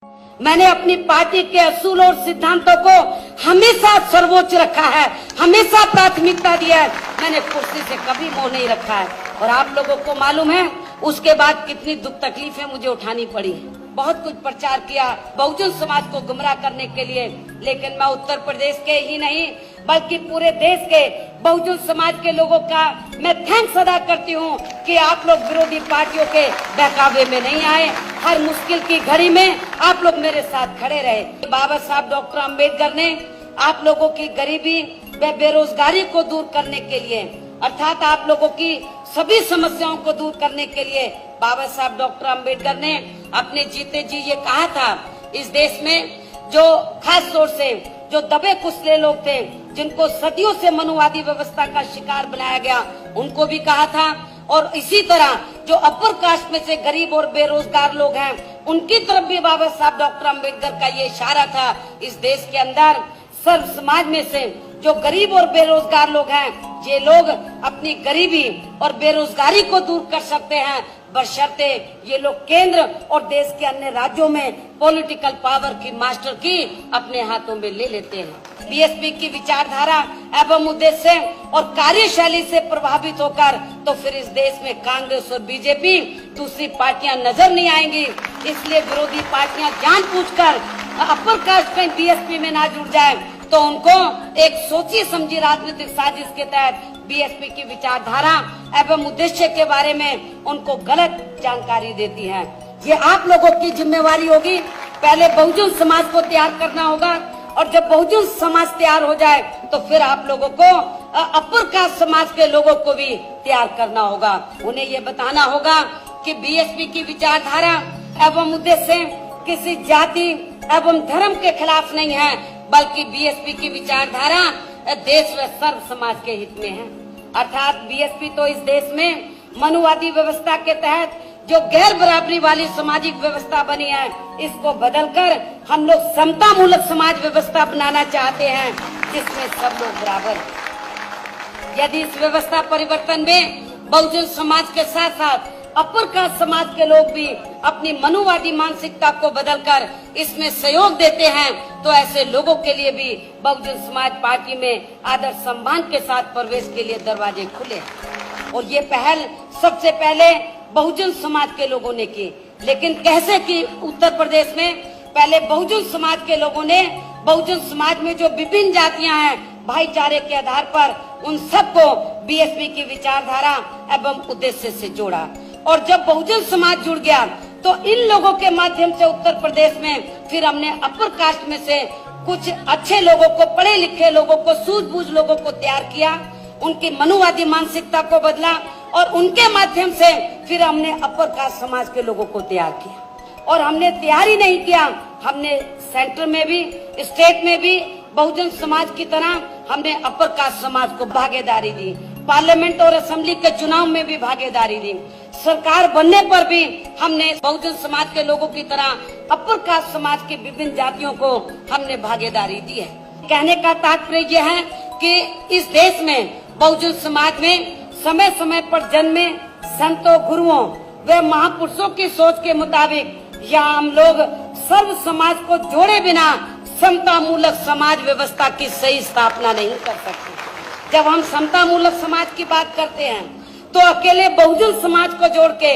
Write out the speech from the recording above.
मैंने अपनी पार्टी के असूल और सिद्धांतों को हमेशा सर्वोच्च रखा है, हमेशा प्राथमिकता दिया है। मैंने कुर्सी से कभी मोह नहीं रखा है। और आप लोगों को मालूम है उसके बाद कितनी दुख तकलीफें मुझे उठानी पड़ी है। बहुत कुछ प्रचार किया बहुजन समाज को गुमराह करने के लिए, लेकिन मैं उत्तर प्रदेश के ही नहीं बल्कि पूरे देश के बहुजन समाज के लोगों का मैं थैंक्स अदा करती हूँ कि आप लोग विरोधी पार्टियों के बहकावे में नहीं आए। हर मुश्किल की घड़ी में आप लोग मेरे साथ खड़े रहे। बाबा साहब डॉक्टर अम्बेडकर ने आप लोगों की गरीबी व बेरोजगारी को दूर करने के लिए, अर्थात आप लोगों की सभी समस्याओं को दूर करने के लिए बाबा साहब डॉक्टर अम्बेडकर ने अपने जीते जी ये कहा था, इस देश में जो खास तौर से जो दबे कुचले लोग थे, जिनको सदियों से मनुवादी व्यवस्था का शिकार बनाया गया, उनको भी कहा था। और इसी तरह जो अपर कास्ट में से गरीब और बेरोजगार लोग हैं, उनकी तरफ भी बाबा साहब डॉक्टर अम्बेडकर का ये इशारा था। इस देश के अंदर सर्व समाज में से जो गरीब और बेरोजगार लोग हैं, ये लोग अपनी गरीबी और बेरोजगारी को दूर कर सकते हैं, बशर्ते ये लोग केंद्र और देश के अन्य राज्यों में पॉलिटिकल पावर की मास्टर की अपने हाथों में ले लेते हैं। बीएसपी की विचारधारा एवं उद्देश्य और कार्यशैली से प्रभावित होकर तो फिर इस देश में कांग्रेस और बीजेपी दूसरी पार्टियां नजर नहीं आएंगी। इसलिए विरोधी पार्टियां जानबूझकर अपर कास्ट में बीएसपी में ना जुड़ जाए तो उनको एक सोची समझी राजनीतिक साजिश के तहत बीएसपी की विचारधारा एवं उद्देश्य के बारे में उनको गलत जानकारी देती है। ये आप लोगों की जिम्मेवारी होगी। पहले बहुजन समाज को तैयार करना होगा और जब बहुजन समाज तैयार हो जाए तो फिर आप लोगों को अपर कास्ट समाज के लोगों को भी तैयार करना होगा। उन्हें ये बताना होगा कि बीएसपी की विचारधारा एवं उद्देश्य किसी जाति एवं धर्म के खिलाफ नहीं है, बल्कि बीएसपी की विचारधारा देश व सर्व समाज के हित में है। अर्थात बीएसपी तो इस देश में मनुवादी व्यवस्था के तहत जो गैर बराबरी वाली सामाजिक व्यवस्था बनी है, इसको बदलकर हम लोग समता मूलक समाज व्यवस्था बनाना चाहते हैं, जिसमें सब लोग बराबर हैं। यदि इस व्यवस्था परिवर्तन में बहुजन समाज के साथ साथ अपर कास्ट समाज के लोग भी अपनी मनुवादी मानसिकता को बदलकर इसमें सहयोग देते हैं तो ऐसे लोगों के लिए भी बहुजन समाज पार्टी में आदर सम्मान के साथ प्रवेश के लिए दरवाजे खुले। और ये पहल सबसे पहले बहुजन समाज के लोगों ने की। लेकिन कैसे की? उत्तर प्रदेश में पहले बहुजन समाज के लोगों ने बहुजन समाज में जो विभिन्न जातियां हैं, भाईचारे के आधार पर उन सबको बीएसपी की विचारधारा एवं उद्देश्य से जोड़ा। और जब बहुजन समाज जुड़ गया तो इन लोगों के माध्यम से उत्तर प्रदेश में फिर हमने अपर कास्ट में से कुछ अच्छे लोगों को, पढ़े लिखे लोगों को, सूझबूझ लोगों को तैयार किया, उनकी मनुवादी मानसिकता को बदला और उनके माध्यम से फिर हमने अपर कास्ट समाज के लोगों को तैयार किया। और हमने तैयार ही नहीं किया, हमने सेंटर में भी स्टेट में भी बहुजन समाज की तरह हमने अपर कास्ट समाज को भागीदारी दी, पार्लियामेंट और असेंबली के चुनाव में भी भागीदारी दी, सरकार बनने पर भी हमने बहुजन समाज के लोगों की तरह अपर कास्ट समाज की विभिन्न जातियों को हमने भागीदारी दी है। कहने का तात्पर्य यह है कि इस देश में बहुजन समाज में समय समय पर जन्मे संतों, गुरुओं व महापुरुषों की सोच के मुताबिक यहाँ हम लोग सर्व समाज को जोड़े बिना समता मूलक समाज व्यवस्था की सही स्थापना नहीं कर सकते। जब हम समता मूलक समाज की बात करते हैं तो अकेले बहुजन समाज को जोड़ के